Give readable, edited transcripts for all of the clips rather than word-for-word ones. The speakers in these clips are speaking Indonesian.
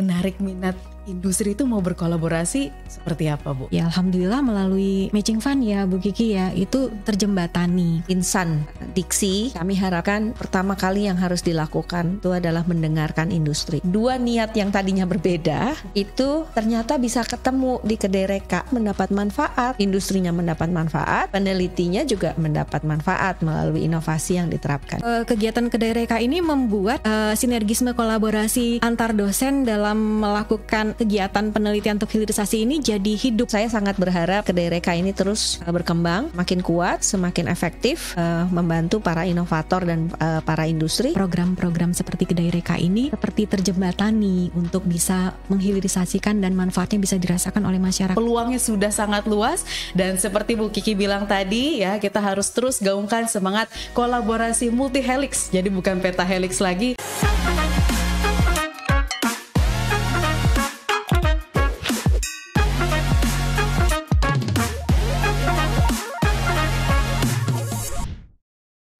menarik minat industri itu mau berkolaborasi seperti apa, Bu? Ya alhamdulillah melalui matching fund ya Bu Kiki ya, itu terjembatani. Insan Diksi, kami harapkan pertama kali yang harus dilakukan itu adalah mendengarkan industri. Dua niat yang tadinya berbeda itu ternyata bisa ketemu di Kedai Reka, mendapat manfaat, industrinya mendapat manfaat, penelitinya juga mendapat manfaat melalui inovasi yang diterapkan. Kegiatan Kedai Reka ini membuat sinergisme kolaborasi antar dosen dalam melakukan kegiatan penelitian untuk hilirisasi ini jadi hidup. Saya sangat berharap Kedai Reka ini terus berkembang, makin kuat, semakin efektif, membantu para inovator dan para industri. Program-program seperti Kedai Reka ini seperti terjembatani untuk bisa menghilirisasikan dan manfaatnya bisa dirasakan oleh masyarakat. Peluangnya sudah sangat luas dan seperti Bu Kiki bilang tadi ya, kita harus terus gaungkan semangat kolaborasi multi helix. Jadi bukan pentahelix lagi.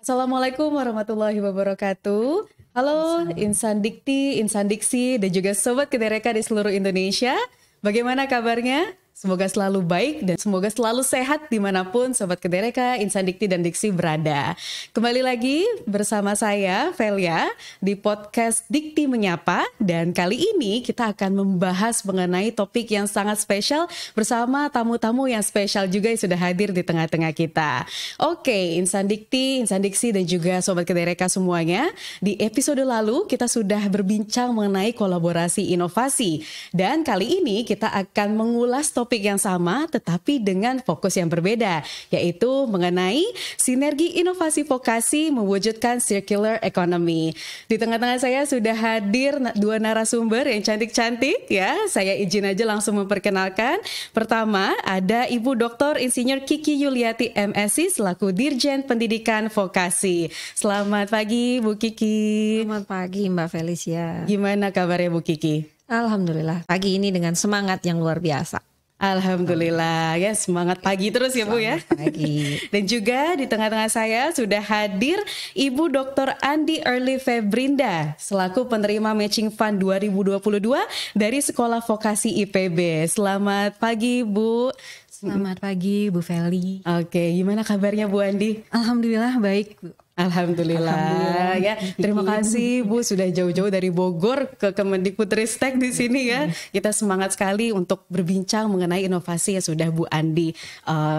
Assalamualaikum warahmatullahi wabarakatuh. Halo Insan Dikti, Insan Diksi, dan juga Sobat Kedai Reka di seluruh Indonesia. Bagaimana kabarnya? Semoga selalu baik dan semoga selalu sehat dimanapun Sobat Kedai Reka, Insan Dikti dan Diksi berada. Kembali lagi bersama saya, Velia, di podcast Dikti Menyapa. Dan kali ini kita akan membahas mengenai topik yang sangat spesial bersama tamu-tamu yang spesial juga yang sudah hadir di tengah-tengah kita. Oke, Insan Dikti, Insan Diksi dan juga Sobat Kedai Reka semuanya. Di episode lalu kita sudah berbincang mengenai kolaborasi inovasi. Dan kali ini kita akan mengulas topik yang sama tetapi dengan fokus yang berbeda, yaitu mengenai sinergi inovasi vokasi mewujudkan circular economy. Di tengah-tengah saya sudah hadir dua narasumber yang cantik-cantik ya. Saya izin aja langsung memperkenalkan. Pertama ada Ibu Dr. Insinyur Kiki Yuliati MSc selaku Dirjen Pendidikan Vokasi. Selamat pagi Bu Kiki. Selamat pagi Mbak Felicia. Gimana kabarnya Bu Kiki? Alhamdulillah, pagi ini dengan semangat yang luar biasa. Alhamdulillah ya, semangat pagi terus ya Bu ya. Pagi. Dan juga di tengah-tengah saya sudah hadir Ibu Dr. Andi Early Febrinda selaku penerima Matching Fund 2022 dari Sekolah Vokasi IPB. Selamat pagi Bu. Selamat pagi Bu Feli. Oke, gimana kabarnya Bu Andi? Alhamdulillah baik Bu. Alhamdulillah ya. Terima kasih Bu sudah jauh-jauh dari Bogor ke Kemendikbudristek di sini ya. Kita semangat sekali untuk berbincang mengenai inovasi yang sudah Bu Andi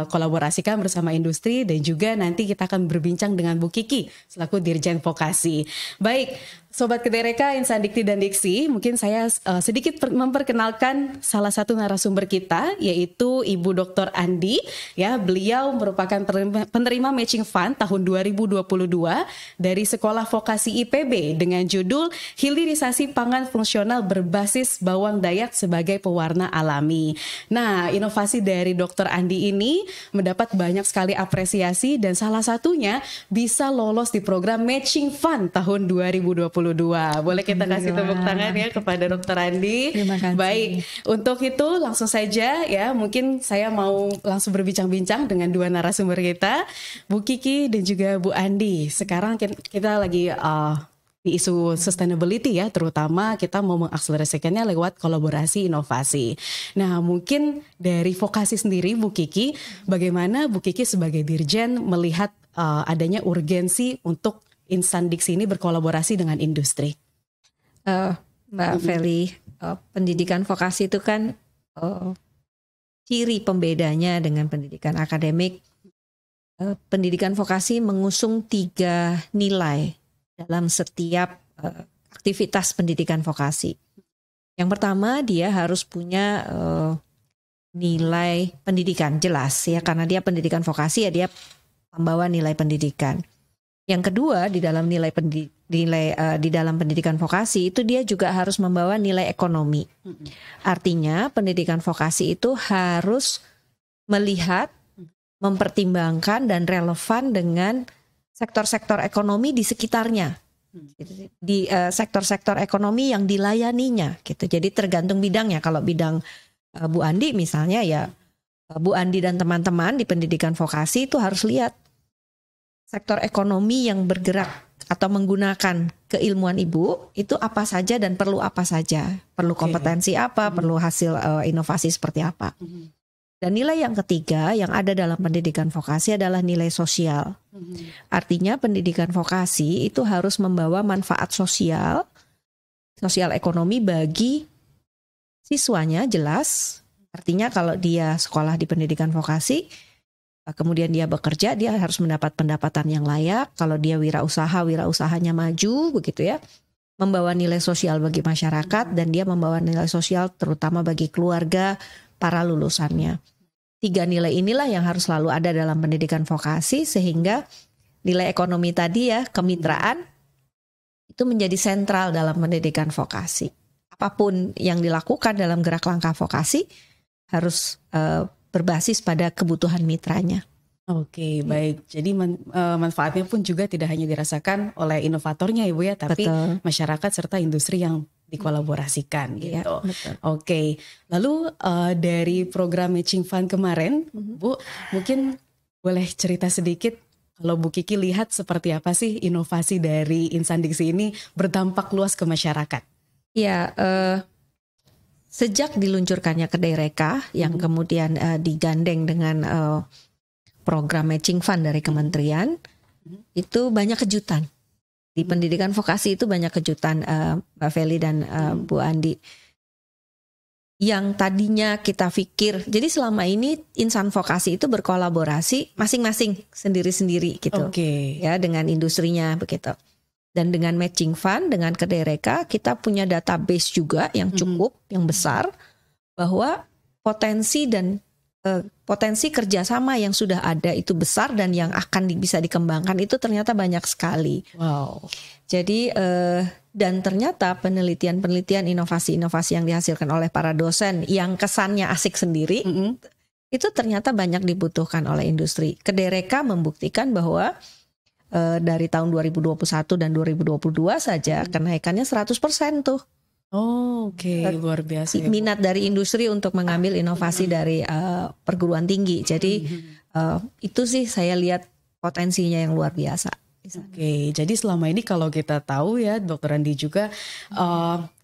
kolaborasikan bersama industri, dan juga nanti kita akan berbincang dengan Bu Kiki selaku Dirjen Vokasi. Baik, Sobat Kedai Reka, Insan Dikti dan Diksi, mungkin saya sedikit memperkenalkan salah satu narasumber kita, yaitu Ibu Dr. Andi. Ya, beliau merupakan penerima Matching Fund tahun 2022 dari Sekolah Vokasi IPB dengan judul Hilirisasi Pangan Fungsional Berbasis Bawang Dayak sebagai Pewarna Alami. Nah, inovasi dari Dr. Andi ini mendapat banyak sekali apresiasi dan salah satunya bisa lolos di program Matching Fund tahun 2022. Boleh kita kasih tepuk tangan ya kepada Dr. Andi. Terima kasih. Baik, untuk itu langsung saja ya, mungkin saya mau langsung berbincang-bincang dengan dua narasumber kita, Bu Kiki dan juga Bu Andi. Sekarang kita lagi di isu sustainability ya, terutama kita mau mengakselerasikannya lewat kolaborasi inovasi. Nah, mungkin dari vokasi sendiri Bu Kiki, bagaimana Bu Kiki sebagai Dirjen melihat adanya urgensi untuk Insan Diksi ini berkolaborasi dengan industri? Mbak Feli, pendidikan vokasi itu kan ciri pembedanya dengan pendidikan akademik. Pendidikan vokasi mengusung 3 nilai dalam setiap aktivitas pendidikan vokasi. Yang pertama, dia harus punya nilai pendidikan jelas ya, karena dia pendidikan vokasi ya, dia membawa nilai pendidikan. Yang kedua, di dalam di dalam pendidikan vokasi itu dia juga harus membawa nilai ekonomi. Artinya pendidikan vokasi itu harus melihat, mempertimbangkan dan relevan dengan sektor-sektor ekonomi di sekitarnya, di sektor-sektor ekonomi yang dilayaninya gitu. Jadi tergantung bidangnya. Kalau bidang Bu Andi misalnya ya, Bu Andi dan teman-teman di pendidikan vokasi itu harus lihat sektor ekonomi yang bergerak atau menggunakan keilmuan Ibu itu apa saja dan perlu apa saja, perlu kompetensi apa, perlu hasil inovasi seperti apa. Dan nilai yang ketiga yang ada dalam pendidikan vokasi adalah nilai sosial. Artinya pendidikan vokasi itu harus membawa manfaat sosial ekonomi bagi siswanya, jelas. Artinya kalau dia sekolah di pendidikan vokasi, kemudian dia bekerja, dia harus mendapat pendapatan yang layak. Kalau dia wirausahanya maju, begitu ya. Membawa nilai sosial bagi masyarakat dan dia membawa nilai sosial terutama bagi keluarga para lulusannya. 3 nilai inilah yang harus selalu ada dalam pendidikan vokasi sehingga nilai ekonomi tadi ya, kemitraan itu menjadi sentral dalam pendidikan vokasi. Apapun yang dilakukan dalam gerak langkah vokasi harus berbasis pada kebutuhan mitranya. Oke, baik. Jadi manfaatnya pun juga tidak hanya dirasakan oleh inovatornya Ibu ya, tapi masyarakat serta industri yang dikolaborasikan gitu. Betul. Oke, lalu dari program Matching Fund kemarin, Bu, mungkin boleh cerita sedikit kalau Bu Kiki lihat seperti apa sih inovasi dari Insandiksi ini berdampak luas ke masyarakat? Ya, sejak diluncurkannya Kedai Reka yang kemudian digandeng dengan program Matching Fund dari kementerian, itu banyak kejutan. Di pendidikan vokasi itu banyak kejutan, Mbak Feli dan Bu Andi. Yang tadinya kita pikir, jadi selama ini insan vokasi itu berkolaborasi masing-masing sendiri-sendiri gitu. Ya, dengan industrinya begitu. Dan dengan Matching Fund, dengan Kedai Reka, kita punya database juga yang cukup, yang besar, bahwa potensi kerjasama yang sudah ada itu besar dan yang akan bisa dikembangkan itu ternyata banyak sekali. Wow. Jadi dan ternyata penelitian-penelitian inovasi-inovasi yang dihasilkan oleh para dosen yang kesannya asik sendiri itu ternyata banyak dibutuhkan oleh industri. Kedai Reka membuktikan bahwa dari tahun 2021 dan 2022 saja kenaikannya 100% tuh. Oh, oke. Luar biasa. Minat dari industri untuk mengambil inovasi dari perguruan tinggi. Jadi itu sih saya lihat potensinya yang luar biasa. Oke, jadi selama ini kalau kita tahu ya, Dr. Andi juga,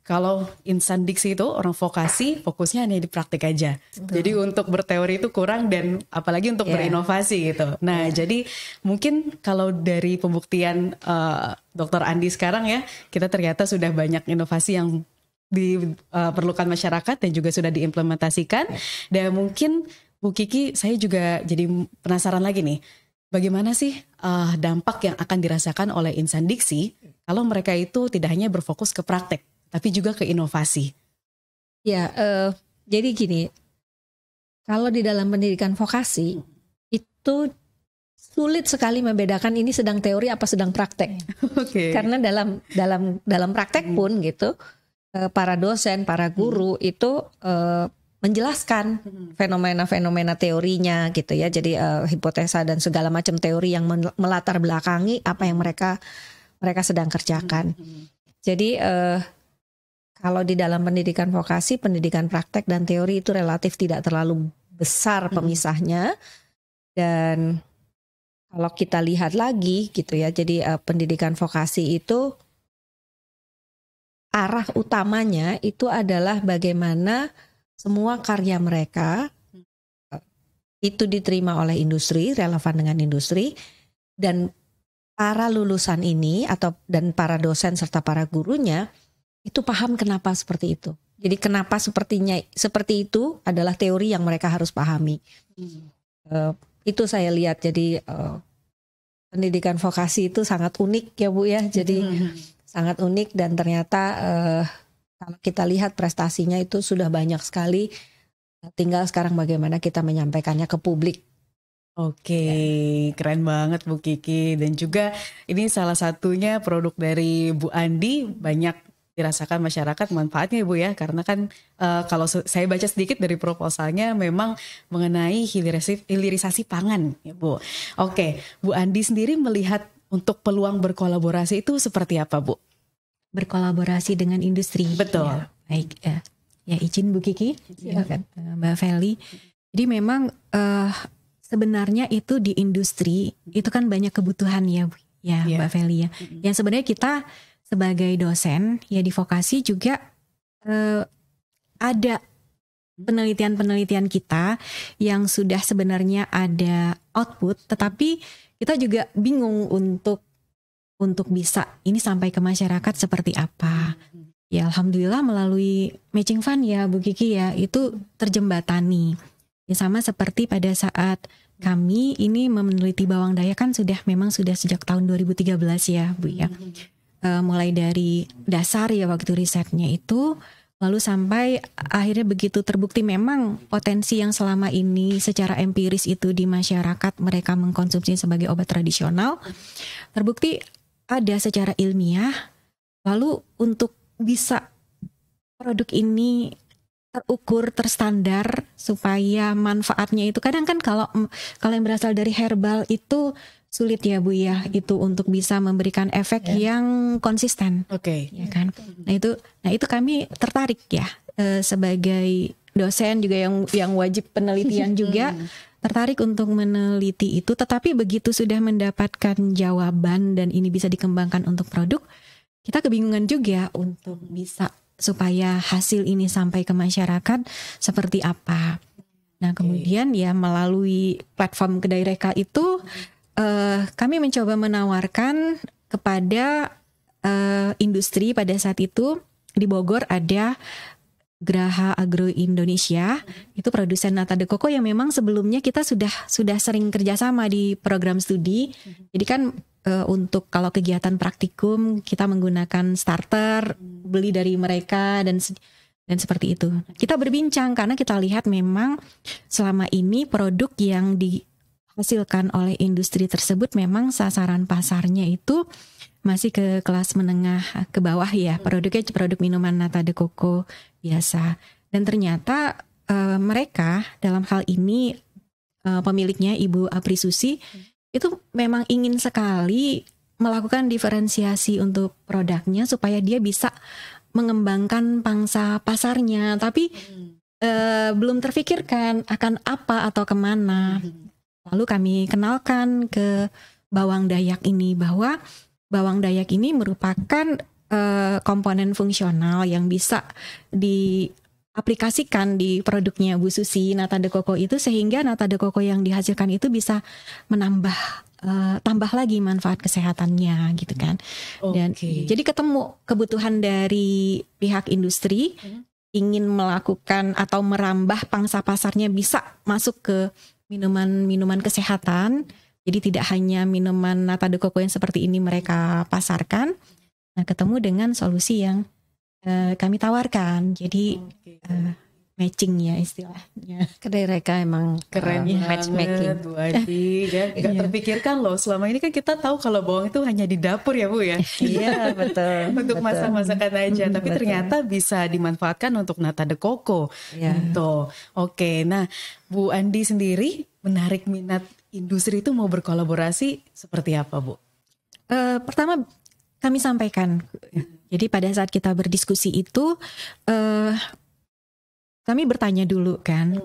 kalau Insandiksi itu orang vokasi fokusnya hanya di praktik aja. Jadi untuk berteori itu kurang dan apalagi untuk berinovasi gitu. Nah, jadi mungkin kalau dari pembuktian Dr. Andi sekarang ya, kita ternyata sudah banyak inovasi yang diperlukan masyarakat dan juga sudah diimplementasikan. Dan mungkin Bu Kiki, saya juga jadi penasaran lagi nih, bagaimana sih dampak yang akan dirasakan oleh Insandiksi kalau mereka itu tidak hanya berfokus ke praktek, tapi juga ke inovasi? Ya, jadi gini, kalau di dalam pendidikan vokasi itu sulit sekali membedakan ini sedang teori apa sedang praktek. Karena dalam praktek pun gitu, para dosen, para guru itu menjelaskan fenomena-fenomena teorinya gitu ya. Jadi hipotesa dan segala macam teori yang melatar belakangi apa yang mereka sedang kerjakan. Jadi kalau di dalam pendidikan vokasi, pendidikan praktek dan teori itu relatif tidak terlalu besar pemisahnya. Dan kalau kita lihat lagi gitu ya, jadi pendidikan vokasi itu arah utamanya itu adalah bagaimana semua karya mereka itu diterima oleh industri, relevan dengan industri, dan para lulusan ini dan para dosen serta para gurunya itu paham kenapa seperti itu. Jadi kenapa seperti itu adalah teori yang mereka harus pahami. Itu saya lihat. Jadi pendidikan vokasi itu sangat unik ya Bu ya. Jadi sangat unik dan ternyata kalau kita lihat prestasinya itu sudah banyak sekali. Tinggal sekarang bagaimana kita menyampaikannya ke publik. Oke, keren banget Bu Kiki. Dan juga ini salah satunya produk dari Bu Andi banyak dirasakan masyarakat manfaatnya Bu ya. Karena kan kalau saya baca sedikit dari proposalnya memang mengenai hilirisasi pangan ya Bu. Oke, Bu Andi sendiri melihat untuk peluang berkolaborasi itu seperti apa Bu? Berkolaborasi dengan industri. Betul. Ya, baik, ya izin Bu Kiki, silakan Mbak Feli. Jadi memang sebenarnya itu di industri itu kan banyak kebutuhan ya, Bu. Ya, Mbak Feli ya. Yang sebenarnya kita sebagai dosen ya di vokasi juga ada penelitian-penelitian kita yang sudah sebenarnya ada output, tetapi kita juga bingung untuk bisa ini sampai ke masyarakat seperti apa. Ya alhamdulillah melalui matching fund ya Bu Kiki ya, itu terjembatani. Ya sama seperti pada saat kami ini meneliti bawang dayak kan memang sudah sejak tahun 2013 ya Bu ya. Mulai dari dasar ya waktu risetnya itu, lalu sampai akhirnya begitu terbukti memang potensi yang selama ini secara empiris itu di masyarakat mereka mengkonsumsi sebagai obat tradisional, terbukti ada secara ilmiah. Lalu untuk bisa produk ini terukur, terstandar supaya manfaatnya itu kadang kan kalau yang berasal dari herbal itu sulit ya Bu ya, itu untuk bisa memberikan efek yang konsisten. Ya kan. Nah itu kami tertarik ya sebagai dosen juga yang wajib penelitian juga tertarik untuk meneliti itu, tetapi begitu sudah mendapatkan jawaban dan ini bisa dikembangkan untuk produk, kita kebingungan juga untuk bisa supaya hasil ini sampai ke masyarakat seperti apa. Nah kemudian ya melalui platform Kedai Reka itu kami mencoba menawarkan kepada industri. Pada saat itu di Bogor ada Graha Agro Indonesia, itu produsen nata de coco yang memang sebelumnya kita sudah sering kerjasama di program studi. Jadi kan untuk kalau kegiatan praktikum kita menggunakan starter, beli dari mereka dan seperti itu. Kita berbincang karena kita lihat memang selama ini produk yang dihasilkan oleh industri tersebut memang sasaran pasarnya itu masih ke kelas menengah ke bawah ya. Produknya produk minuman nata de coco biasa. Dan ternyata mereka dalam hal ini pemiliknya Ibu Apri Susi itu memang ingin sekali melakukan diferensiasi untuk produknya supaya dia bisa mengembangkan pangsa pasarnya. Tapi belum terfikirkan akan apa atau kemana. Lalu kami kenalkan ke bawang dayak ini bahwa bawang dayak ini merupakan komponen fungsional yang bisa diaplikasikan di produknya Bu Susi nata de coco itu, sehingga nata de coco yang dihasilkan itu bisa menambah tambah lagi manfaat kesehatannya gitu kan. Dan jadi ketemu kebutuhan dari pihak industri ingin melakukan atau merambah pangsa pasarnya bisa masuk ke minuman kesehatan. Jadi tidak hanya minuman nata de coco yang seperti ini mereka pasarkan. Nah, ketemu dengan solusi yang kami tawarkan. Jadi matching ya istilahnya. Kedai Reka emang keren matchmaking. Bu Adi, ya nggak terpikirkan loh. Selama ini kan kita tahu kalau bawang itu hanya di dapur ya Bu ya. Iya betul. Untuk masak-masakan aja, tapi ternyata bisa dimanfaatkan untuk nata de coco. Gitu. Oke, nah Bu Andi sendiri menarik minat industri itu mau berkolaborasi seperti apa Bu? Pertama kami sampaikan. Jadi pada saat kita berdiskusi itu kami bertanya dulu kan,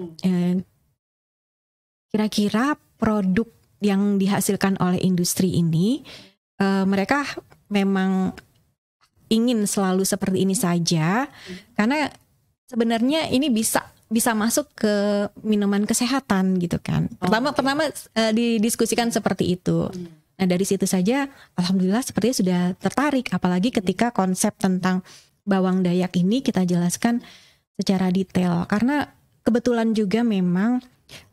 kira-kira produk yang dihasilkan oleh industri ini mereka memang ingin selalu seperti ini saja, karena sebenarnya ini bisa masuk ke minuman kesehatan gitu kan. Pertama didiskusikan seperti itu. Nah dari situ saja alhamdulillah sepertinya sudah tertarik, apalagi ketika konsep tentang bawang dayak ini kita jelaskan secara detail, karena kebetulan juga memang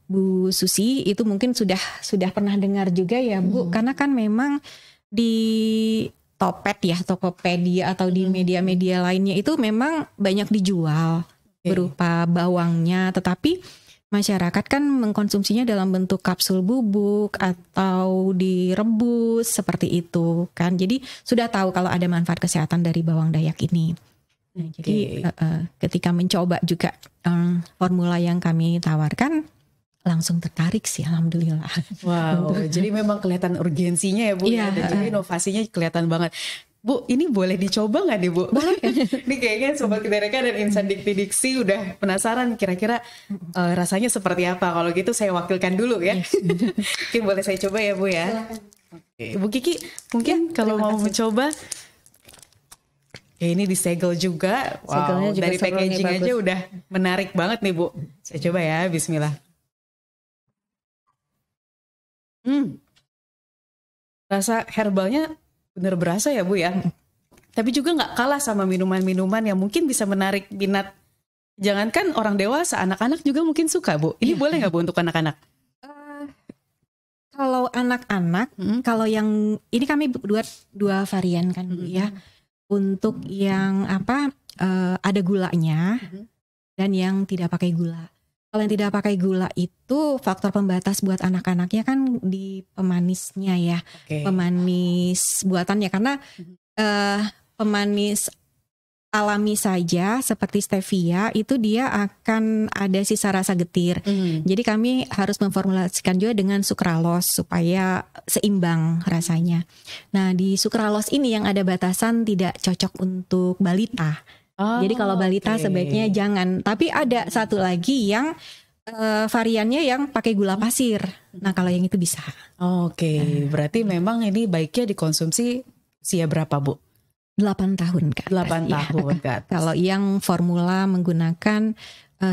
Bu Susi itu mungkin sudah pernah dengar juga ya Bu, karena kan memang di Topet ya, Tokopedia atau di media-media lainnya itu memang banyak dijual berupa bawangnya, tetapi masyarakat kan mengkonsumsinya dalam bentuk kapsul bubuk atau direbus seperti itu kan. Jadi sudah tahu kalau ada manfaat kesehatan dari bawang dayak ini. Nah, jadi ketika mencoba juga formula yang kami tawarkan, langsung tertarik sih alhamdulillah. Wow, jadi memang kelihatan urgensinya ya Bu ya, dan juga inovasinya kelihatan banget. Bu, ini boleh dicoba nggak nih Bu? Boleh. Ini kayaknya Sobat Kedereka dan Insan Dikti Diksi udah penasaran kira-kira rasanya seperti apa. Kalau gitu saya wakilkan dulu ya. Mungkin boleh saya coba ya Bu ya. Oke, Bu Kiki mungkin kalau mau mencoba. Ya, ini disegel juga. Wow, juga dari packaging aja udah menarik banget nih Bu. Saya coba ya, bismillah. Rasa herbalnya bener berasa ya Bu ya. Tapi juga nggak kalah sama minuman-minuman yang mungkin bisa menarik minat. Jangankan orang dewasa, anak-anak juga mungkin suka Bu. Ini boleh nggak Bu untuk anak-anak? Kalau anak-anak, kalau yang ini kami buat dua varian kan Bu ya. Untuk yang ada gulanya dan yang tidak pakai gula. Kalau yang tidak pakai gula itu faktor pembatas buat anak-anaknya kan di pemanisnya ya, pemanis buatannya karena pemanis alami saja seperti stevia itu dia akan ada sisa rasa getir. Jadi kami harus memformulasikan juga dengan sukralos supaya seimbang rasanya. Nah di sukralos ini yang ada batasan tidak cocok untuk balita. Jadi kalau balita sebaiknya jangan. Tapi ada satu lagi yang variannya yang pakai gula pasir. Nah kalau yang itu bisa. Berarti memang ini baiknya dikonsumsi usia berapa Bu? 8 tahun Kak. 8 tahun Kak. Kalau yang formula menggunakan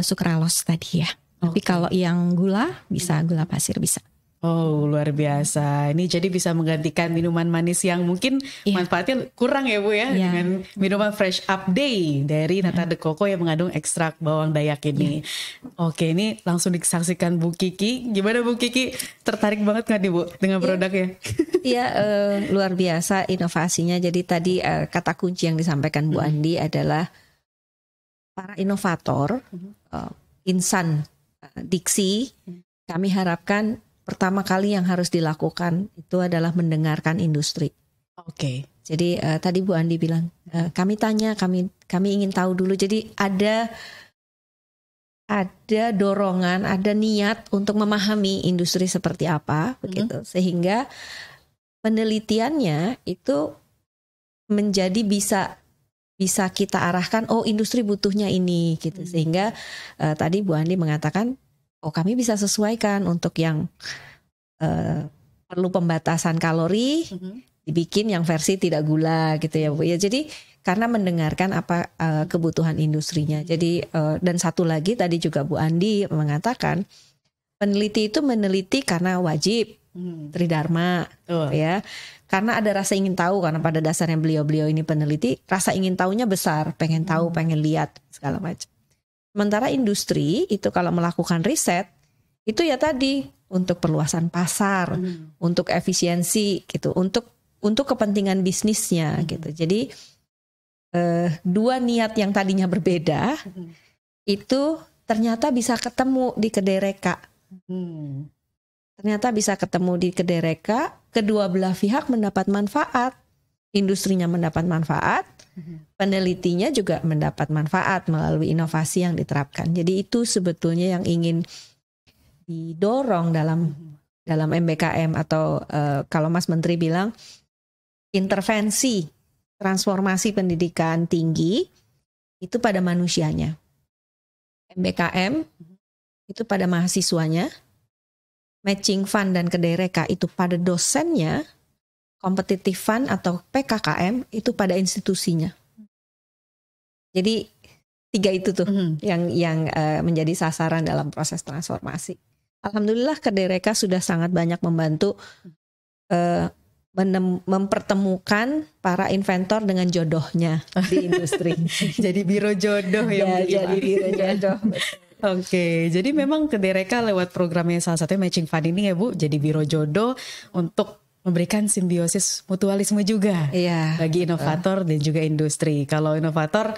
sukralos tadi ya. Tapi kalau yang gula bisa gula pasir bisa. Oh luar biasa. Ini jadi bisa menggantikan minuman manis yang mungkin manfaatnya kurang ya Bu ya. Dengan minuman Fresh Up Day dari Nata de Coco yang mengandung ekstrak bawang dayak ini. Oke, ini langsung disaksikan Bu Kiki. Gimana Bu Kiki? Tertarik banget gak nih Bu dengan produknya? Iya, luar biasa inovasinya. Jadi tadi kata kunci yang disampaikan Bu Andi adalah para inovator, Insan Diksi, kami harapkan pertama kali yang harus dilakukan itu adalah mendengarkan industri. Jadi tadi Bu Andi bilang, kami tanya, kami ingin tahu dulu. Jadi ada dorongan, ada niat untuk memahami industri seperti apa, begitu. Sehingga penelitiannya itu menjadi bisa kita arahkan. Oh, industri butuhnya ini, gitu. Sehingga tadi Bu Andi mengatakan, oh kami bisa sesuaikan untuk yang perlu pembatasan kalori, dibikin yang versi tidak gula gitu ya Bu. Ya jadi karena mendengarkan apa kebutuhan industrinya. Jadi dan satu lagi tadi juga Bu Andi mengatakan peneliti itu meneliti karena wajib, tridharma, ya. Karena ada rasa ingin tahu, karena pada dasarnya beliau ini peneliti, rasa ingin tahunya besar, pengen tahu, pengen lihat segala macam. Sementara industri itu kalau melakukan riset itu ya tadi untuk perluasan pasar, untuk efisiensi gitu, untuk kepentingan bisnisnya gitu. Jadi dua niat yang tadinya berbeda itu ternyata bisa ketemu di Kedereka. Ternyata bisa ketemu di Kedereka, kedua belah pihak mendapat manfaat. Industrinya mendapat manfaat, penelitinya juga mendapat manfaat melalui inovasi yang diterapkan. Jadi itu sebetulnya yang ingin didorong dalam MBKM atau kalau Mas Menteri bilang intervensi transformasi pendidikan tinggi itu pada manusianya. MBKM itu pada mahasiswanya, matching fund dan Kedereka itu pada dosennya, competitive fund atau PKKM itu pada institusinya. Jadi 3 itu tuh yang menjadi sasaran dalam proses transformasi. Alhamdulillah Kedereka sudah sangat banyak membantu mempertemukan para inventor dengan jodohnya di industri. Jadi biro jodoh ya. Jadi biro jodoh. Jadi memang Kedereka lewat programnya salah satunya matching fund ini ya Bu, jadi biro jodoh untuk memberikan simbiosis mutualisme juga bagi inovator dan juga industri. Kalau inovator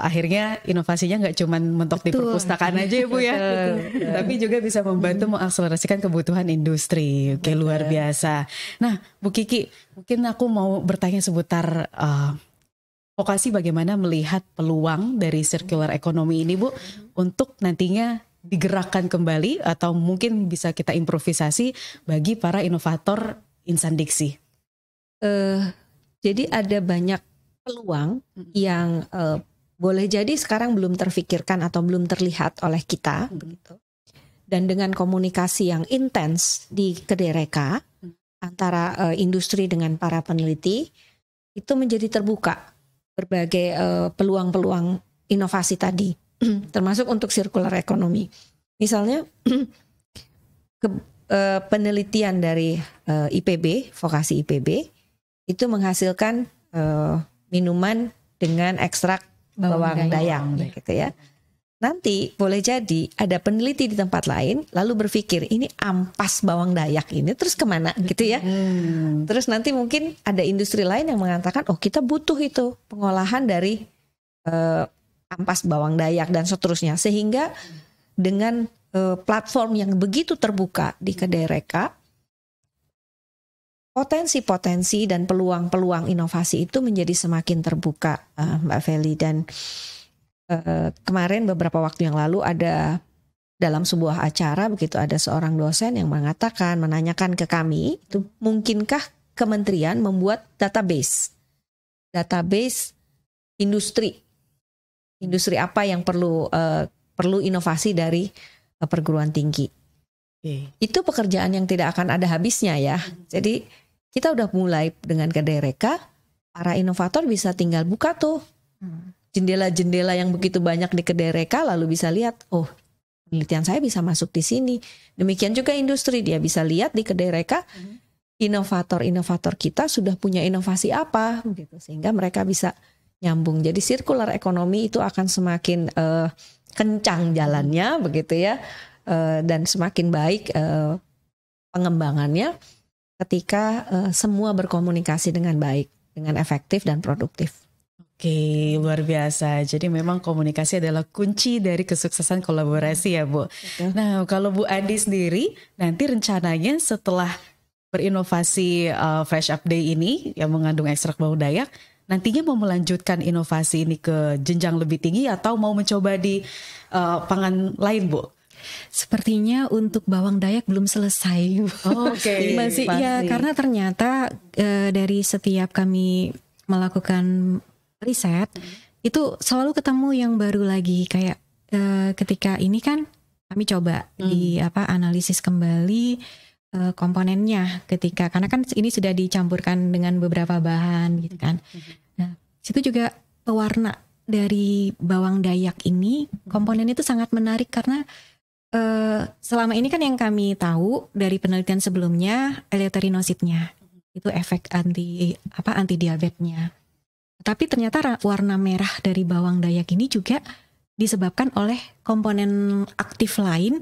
akhirnya inovasinya nggak cuma mentok di perpustakaan aja ya Bu ya, tapi juga bisa membantu mengakselerasikan kebutuhan industri. Luar biasa. Nah Bu Kiki, mungkin aku mau bertanya seputar vokasi bagaimana melihat peluang dari circular economy ini Bu untuk nantinya digerakkan kembali atau mungkin bisa kita improvisasi bagi para inovator Insan Diksi. Jadi ada banyak peluang yang boleh jadi sekarang belum terfikirkan atau belum terlihat oleh kita, begitu. Dan dengan komunikasi yang intens di Kedai Reka antara industri dengan para peneliti, itu menjadi terbuka berbagai peluang-peluang inovasi tadi, termasuk untuk circular economy. Misalnya penelitian dari IPB, vokasi IPB, itu menghasilkan minuman dengan ekstrak bawang dayak, gitu ya. Nanti boleh jadi ada peneliti di tempat lain lalu berpikir ini ampas bawang dayak ini terus kemana gitu ya. Terus nanti mungkin ada industri lain yang mengatakan oh kita butuh itu pengolahan dari ampas bawang dayak dan seterusnya. Sehingga dengan platform yang begitu terbuka di Kedai Reka, potensi-potensi dan peluang-peluang inovasi itu menjadi semakin terbuka, Mbak Feli. Dan kemarin beberapa waktu yang lalu ada dalam sebuah acara begitu ada seorang dosen yang menanyakan ke kami, itu mungkinkah kementerian membuat database industri apa yang perlu inovasi dari perguruan tinggi. Itu pekerjaan yang tidak akan ada habisnya ya. Jadi kita udah mulai dengan Kedai Reka, para inovator bisa tinggal buka tuh jendela-jendela yang begitu banyak di Kedai Reka, lalu bisa lihat, oh penelitian saya bisa masuk di sini. Demikian juga industri, dia bisa lihat di Kedai Reka, inovator-inovator kita sudah punya inovasi apa, gitu, sehingga mereka bisa nyambung. Jadi circular economy itu akan semakin kencang jalannya, begitu ya, dan semakin baik pengembangannya ketika semua berkomunikasi dengan baik, dengan efektif dan produktif. Oke, luar biasa. Jadi memang komunikasi adalah kunci dari kesuksesan kolaborasi ya, Bu. Betul. Nah, kalau Bu Andi sendiri, nanti rencananya setelah berinovasi Fresh Up Day ini yang mengandung ekstrak bawang dayak, nantinya mau melanjutkan inovasi ini ke jenjang lebih tinggi atau mau mencoba di pangan lain, Bu? Sepertinya untuk bawang dayak belum selesai. Oke. Masih ya, karena ternyata dari setiap kami melakukan riset itu selalu ketemu yang baru lagi, kayak ketika ini kan kami coba analisis kembali komponennya karena kan ini sudah dicampurkan dengan beberapa bahan gitu kan. Nah, situ juga pewarna dari bawang dayak ini komponen itu sangat menarik karena selama ini kan yang kami tahu dari penelitian sebelumnya eleutherinosidnya itu efek anti diabetesnya. Tapi ternyata warna merah dari bawang dayak ini juga disebabkan oleh komponen aktif lain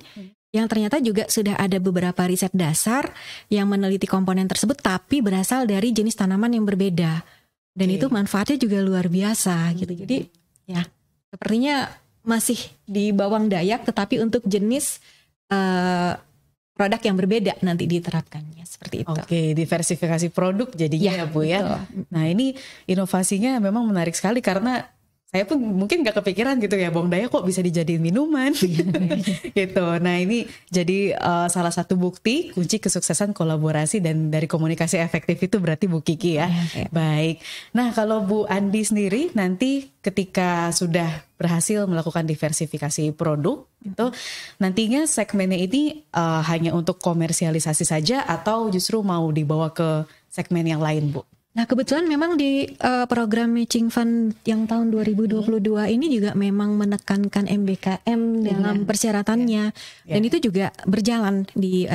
yang ternyata juga sudah ada beberapa riset dasar yang meneliti komponen tersebut tapi berasal dari jenis tanaman yang berbeda. Dan itu manfaatnya juga luar biasa gitu. Jadi ya sepertinya masih di bawang dayak tetapi untuk jenis produk yang berbeda nanti diterapkannya seperti itu. Oke, diversifikasi produk jadinya ya Bu ya. Betul. Nah ini inovasinya memang menarik sekali karena saya pun mungkin gak kepikiran gitu ya bawang dayak kok bisa dijadiin minuman gitu. Nah ini jadi salah satu bukti kunci kesuksesan kolaborasi dan dari komunikasi efektif itu berarti Bu Kiki ya. Baik. Nah kalau Bu Andi sendiri nanti ketika sudah berhasil melakukan diversifikasi produk itu nantinya segmennya ini hanya untuk komersialisasi saja atau justru mau dibawa ke segmen yang lain Bu? Nah kebetulan memang di program Matching Fund yang tahun 2022 ini juga memang menekankan MBKM dalam persyaratannya dan itu juga berjalan di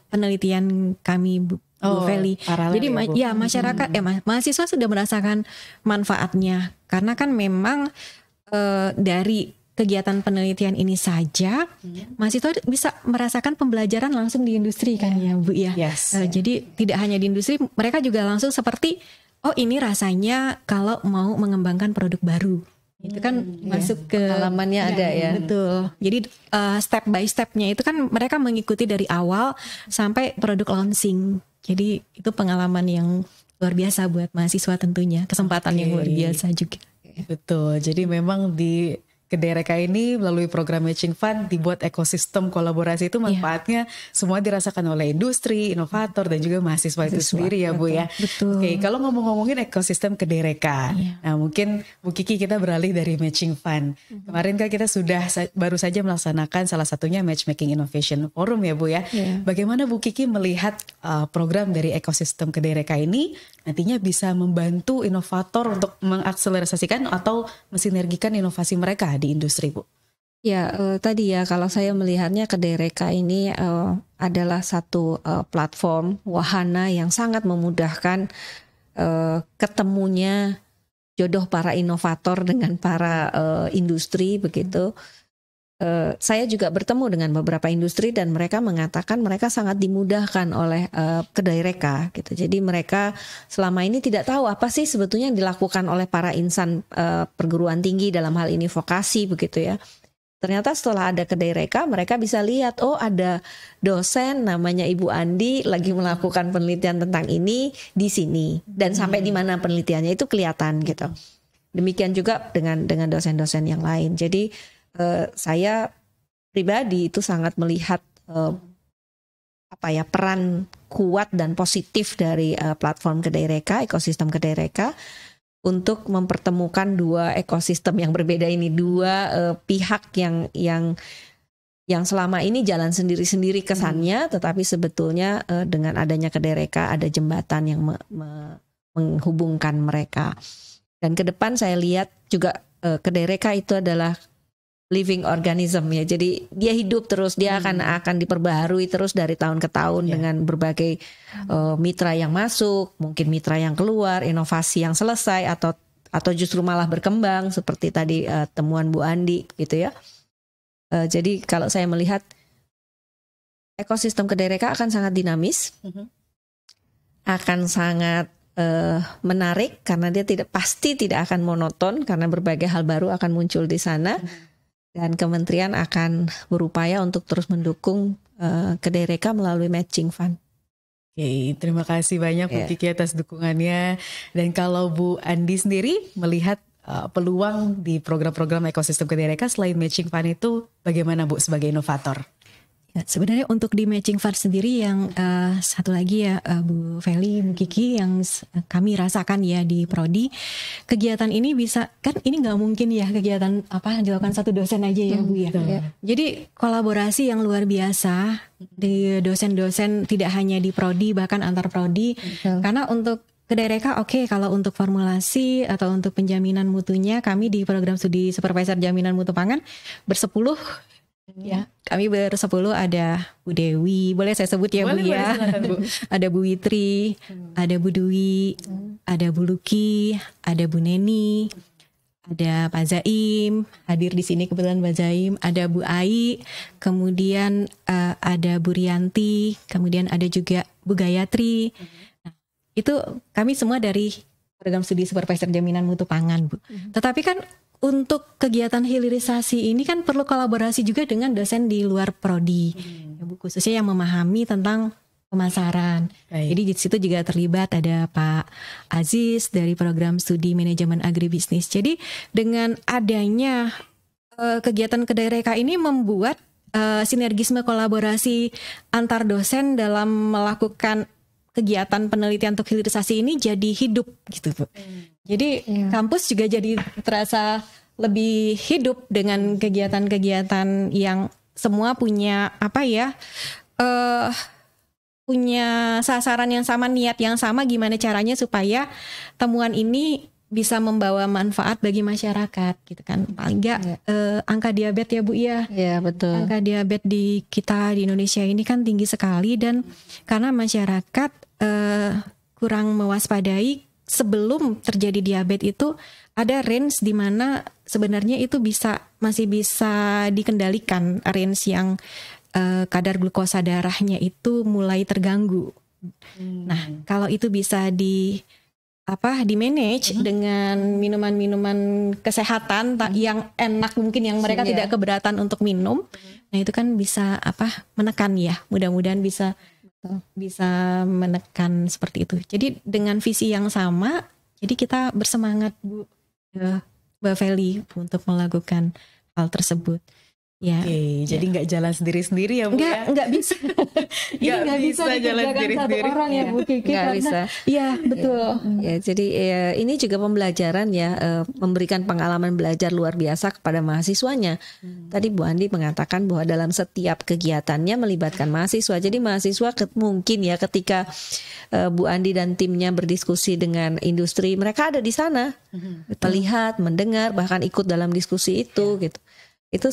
penelitian kami Bu Feli. Jadi masyarakat mahasiswa sudah merasakan manfaatnya karena kan memang dari kegiatan penelitian ini saja mahasiswa bisa merasakan pembelajaran langsung di industri kan ya Bu ya. Jadi tidak hanya di industri, mereka juga langsung seperti oh ini rasanya kalau mau mengembangkan produk baru. Itu kan masuk ke pengalamannya ada ya. Betul. Jadi step by stepnya itu kan mereka mengikuti dari awal sampai produk launching. Jadi itu pengalaman yang luar biasa buat mahasiswa tentunya, kesempatan yang luar biasa juga. Betul. Jadi memang di Kedereka ini melalui program Matching Fund dibuat ekosistem kolaborasi itu manfaatnya semua dirasakan oleh industri, inovator dan juga mahasiswa itu sendiri ya Bu ya. Betul. Oke, kalau ngomongin ekosistem Kedereka, nah mungkin Bu Kiki kita beralih dari Matching Fund. Kemarin kan kita sudah baru saja melaksanakan salah satunya Matchmaking Innovation Forum ya Bu ya. Bagaimana Bu Kiki melihat program dari ekosistem Kedereka ini nantinya bisa membantu inovator untuk mengakselerasikan atau mensinergikan inovasi mereka di industri Bu? Ya, tadi ya kalau saya melihatnya Kedereka ini adalah satu platform wahana yang sangat memudahkan ketemunya jodoh para inovator dengan para industri begitu. Saya juga bertemu dengan beberapa industri dan mereka mengatakan mereka sangat dimudahkan oleh Kedereka gitu. Jadi mereka selama ini tidak tahu apa sih sebetulnya yang dilakukan oleh para insan perguruan tinggi dalam hal ini vokasi begitu ya. Ternyata setelah ada Kedereka mereka bisa lihat ada dosen namanya Ibu Andi lagi melakukan penelitian tentang ini di sini dan sampai di mana penelitiannya itu kelihatan gitu. Demikian juga dengan dosen-dosen yang lain. Jadi saya pribadi itu sangat melihat peran kuat dan positif dari platform Kedereka, ekosistem Kedereka untuk mempertemukan dua ekosistem yang berbeda ini, dua pihak yang selama ini jalan sendiri-sendiri kesannya, tetapi sebetulnya dengan adanya Kedereka ada jembatan yang menghubungkan mereka. Dan ke depan saya lihat juga Kedereka itu adalah living organism ya, jadi dia hidup terus, dia akan diperbaharui terus dari tahun ke tahun dengan berbagai mitra yang masuk, mungkin mitra yang keluar, inovasi yang selesai atau justru malah berkembang seperti tadi temuan Bu Andi gitu ya. Jadi kalau saya melihat ekosistem Kedereka akan sangat dinamis, akan sangat menarik karena dia pasti tidak akan monoton karena berbagai hal baru akan muncul di sana. Dan kementerian akan berupaya untuk terus mendukung Kedereka melalui Matching Fund. Oke, terima kasih banyak Bu Kiki atas dukungannya. Dan kalau Bu Andi sendiri melihat peluang di program-program ekosistem Kedereka selain Matching Fund itu bagaimana Bu sebagai inovator? Ya, sebenarnya untuk di Matching Fund sendiri yang satu lagi ya Bu Feli, Bu Kiki yang kami rasakan ya di Prodi, kegiatan ini bisa, kan ini nggak mungkin ya kegiatan yang dilakukan satu dosen aja ya Bu ya. Jadi kolaborasi yang luar biasa di dosen-dosen tidak hanya di Prodi bahkan antar Prodi, karena untuk Kedereka kalau untuk formulasi atau untuk penjaminan mutunya kami di program studi supervisor jaminan mutu pangan bersepuluh. Ya, kami bersepuluh, ada Bu Dewi, boleh saya sebut ya Bu ya. Bu. Ada Bu Witri, ada Bu Dwi, ada Bu Luki, ada Bu Neni, ada Pak Zaim, hadir di sini kebetulan Pak Zaim, ada Bu Ai, kemudian ada Bu Rianti, kemudian ada juga Bu Gayatri. Nah, itu kami semua dari program studi supervisor jaminan mutu pangan Bu. Tetapi kan untuk kegiatan hilirisasi ini kan perlu kolaborasi juga dengan dosen di luar prodi, khususnya yang memahami tentang pemasaran. Jadi di situ juga terlibat ada Pak Aziz dari program studi manajemen agribisnis. Jadi dengan adanya kegiatan Kedereka ini membuat sinergisme kolaborasi antar dosen dalam melakukan kegiatan penelitian untuk hilirisasi ini jadi hidup gitu Bu. Jadi kampus juga jadi terasa lebih hidup dengan kegiatan-kegiatan yang semua punya punya sasaran yang sama, niat yang sama, gimana caranya supaya temuan ini bisa membawa manfaat bagi masyarakat gitu kan. Paling nggak angka diabetes ya Bu ya. Iya betul. Angka diabetes di kita di Indonesia ini kan tinggi sekali dan karena masyarakat kurang mewaspadai sebelum terjadi diabetes itu ada range di mana sebenarnya itu masih bisa dikendalikan, range yang kadar glukosa darahnya itu mulai terganggu. Nah, kalau itu bisa di manage dengan minuman-minuman kesehatan yang enak mungkin yang mereka tidak keberatan untuk minum. Nah, itu kan bisa menekan ya. Mudah-mudahan bisa menekan seperti itu. Jadi dengan visi yang sama, jadi kita bersemangat Bu Mbak Feli untuk melakukan hal tersebut. Ya. Oke, jadi nggak jalan sendiri-sendiri ya Bu ya? Nggak bisa. Ini nggak bisa jalan dikerjakan satu sendiri-sendiri. orang ya Bu Kiki, Nggak karena bisa. ya betul. Ya, jadi ini juga pembelajaran ya, memberikan pengalaman belajar luar biasa kepada mahasiswanya. Tadi Bu Andi mengatakan bahwa dalam setiap kegiatannya melibatkan mahasiswa. Jadi mahasiswa mungkin ya ketika Bu Andi dan timnya berdiskusi dengan industri, mereka ada di sana, melihat, mendengar, bahkan ikut dalam diskusi itu gitu. Itu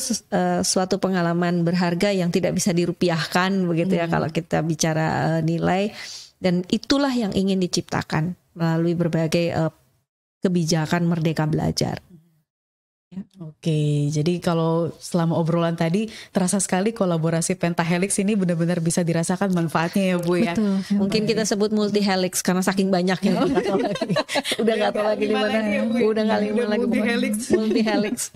suatu pengalaman berharga yang tidak bisa dirupiahkan begitu ya kalau kita bicara nilai, dan itulah yang ingin diciptakan melalui berbagai kebijakan Merdeka Belajar. Oke, jadi kalau selama obrolan tadi terasa sekali kolaborasi Pentahelix ini benar-benar bisa dirasakan manfaatnya ya Bu ya. Betul. Mungkin kita sebut multi helix karena saking banyaknya. Udah nggak tahu lagi di mana. Udah nggak lima lagi. Multi helix.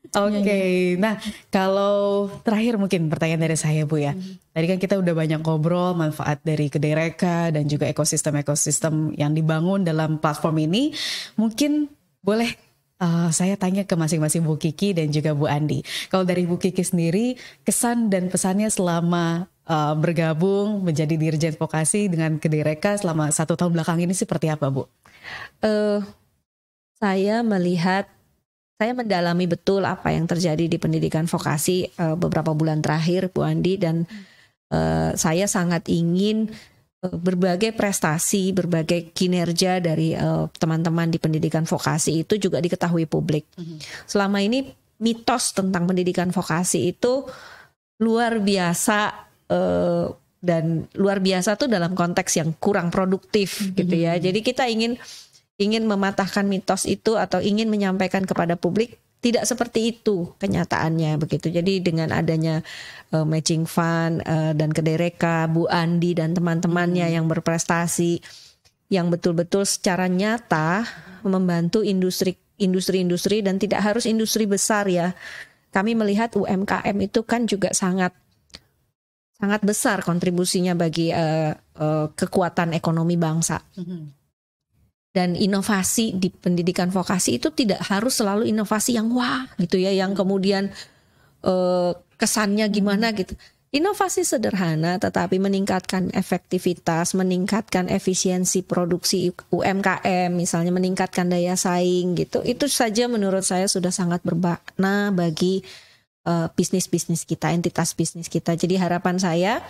Oke, nah kalau terakhir mungkin pertanyaan dari saya Bu ya. Tadi kan kita udah banyak ngobrol manfaat dari Kedai Reka dan juga ekosistem-ekosistem yang dibangun dalam platform ini. Mungkin boleh saya tanya ke masing-masing Bu Kiki dan juga Bu Andi. Kalau dari Bu Kiki sendiri, kesan dan pesannya selama bergabung menjadi Dirjen Vokasi dengan Kedai Reka selama 1 tahun belakang ini seperti apa Bu? Saya mendalami betul apa yang terjadi di pendidikan vokasi beberapa bulan terakhir Bu Andi, dan saya sangat ingin berbagai prestasi, berbagai kinerja dari teman-teman di pendidikan vokasi itu juga diketahui publik. Selama ini mitos tentang pendidikan vokasi itu luar biasa, dan luar biasa tuh dalam konteks yang kurang produktif gitu ya. Jadi kita ingin mematahkan mitos itu atau ingin menyampaikan kepada publik tidak seperti itu kenyataannya begitu. Jadi dengan adanya matching fund dan Kedai Reka, Bu Andi dan teman-temannya yang berprestasi, yang betul-betul secara nyata membantu industri dan tidak harus industri besar ya. Kami melihat UMKM itu kan juga sangat besar kontribusinya bagi kekuatan ekonomi bangsa. Dan inovasi di pendidikan vokasi itu tidak harus selalu inovasi yang wah gitu ya, yang kemudian kesannya gimana gitu. Inovasi sederhana tetapi meningkatkan efektivitas, meningkatkan efisiensi produksi UMKM, misalnya meningkatkan daya saing gitu. Itu saja menurut saya sudah sangat bermakna bagi bisnis-bisnis kita, entitas bisnis kita. Jadi harapan saya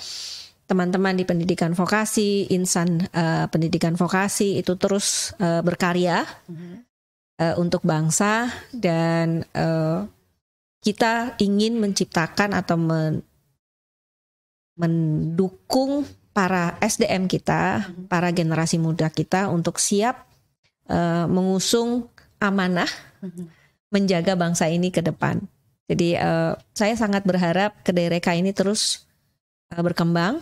teman-teman di pendidikan vokasi, insan pendidikan vokasi itu terus berkarya untuk bangsa, dan kita ingin menciptakan atau mendukung para SDM kita, para generasi muda kita untuk siap mengusung amanah menjaga bangsa ini ke depan. Jadi saya sangat berharap Kedai Reka ini terus berkembang,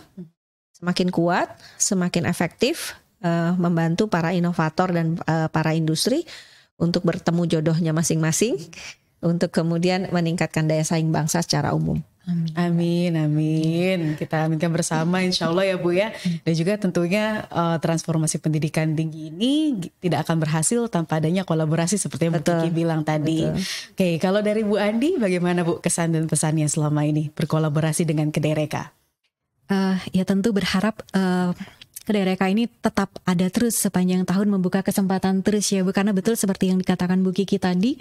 semakin kuat, semakin efektif, membantu para inovator dan para industri untuk bertemu jodohnya masing-masing, untuk kemudian meningkatkan daya saing bangsa secara umum. Amin, amin. Kita aminkan bersama insya Allah ya Bu ya. Dan juga tentunya transformasi pendidikan tinggi ini tidak akan berhasil tanpa adanya kolaborasi seperti yang Bu Kiki bilang tadi. Oke, kalau dari Bu Andi bagaimana Bu kesan dan pesannya selama ini berkolaborasi dengan Kedai Reka? Ya tentu berharap Kedai Reka ini tetap ada terus sepanjang tahun, membuka kesempatan terus ya Bu, karena betul seperti yang dikatakan Bu Kiki tadi,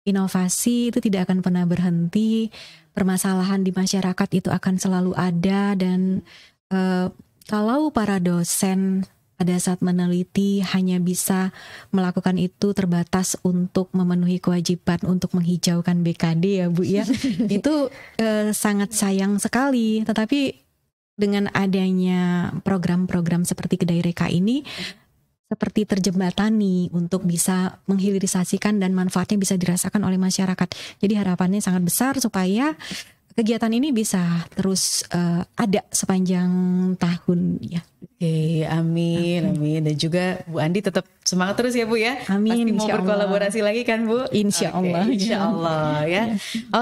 inovasi itu tidak akan pernah berhenti, permasalahan di masyarakat itu akan selalu ada, dan kalau para dosen pada saat meneliti hanya bisa melakukan itu terbatas untuk memenuhi kewajiban untuk menghijaukan BKD ya Bu ya, itu sangat sayang sekali. Tetapi dengan adanya program-program seperti Kedai Reka ini seperti terjembatani untuk bisa menghilirisasikan dan manfaatnya bisa dirasakan oleh masyarakat. Jadi harapannya sangat besar supaya kegiatan ini bisa terus ada sepanjang tahun ya. Oke, amin, amin. Dan juga Bu Andi tetap semangat terus ya Bu ya. Amin. Pasti mau berkolaborasi lagi kan Bu? Insya Allah. Insya Allah ya.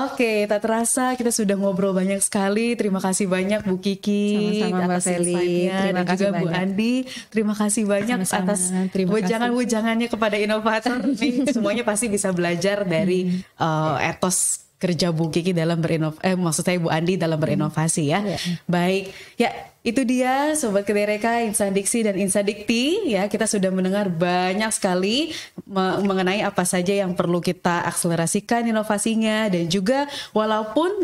Oke, tak terasa kita sudah ngobrol banyak sekali. Terima kasih banyak Bu Kiki. Sama-sama Mbak Feli. Terima kasih juga Bu Andi. Terima kasih banyak atas wejangan-wejangannya kepada inovator. Nih, semuanya pasti bisa belajar dari etos kerja Bu Kiki dalam maksud saya Bu Andi dalam berinovasi ya. Baik, ya itu dia Sobat Kedereka, Insan Diksi dan Insan Dikti ya, kita sudah mendengar banyak sekali mengenai apa saja yang perlu kita akselerasikan inovasinya, dan juga walaupun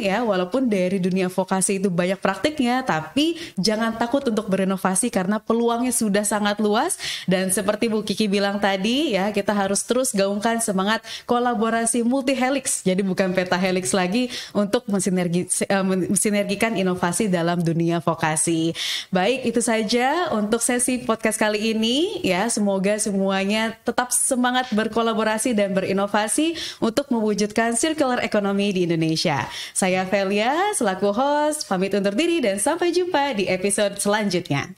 dari dunia vokasi itu banyak praktiknya, tapi jangan takut untuk berinovasi karena peluangnya sudah sangat luas. Dan seperti Bu Kiki bilang tadi ya, kita harus terus gaungkan semangat kolaborasi multi helix, jadi bukan pentahelix lagi, untuk mensinergikan inovasi dalam dunia vokasi. Baik, itu saja untuk sesi podcast kali ini ya. Semoga semuanya tetap semangat berkolaborasi dan berinovasi untuk mewujudkan circular economy di Indonesia. Saya Velia selaku host pamit undur diri dan sampai jumpa di episode selanjutnya.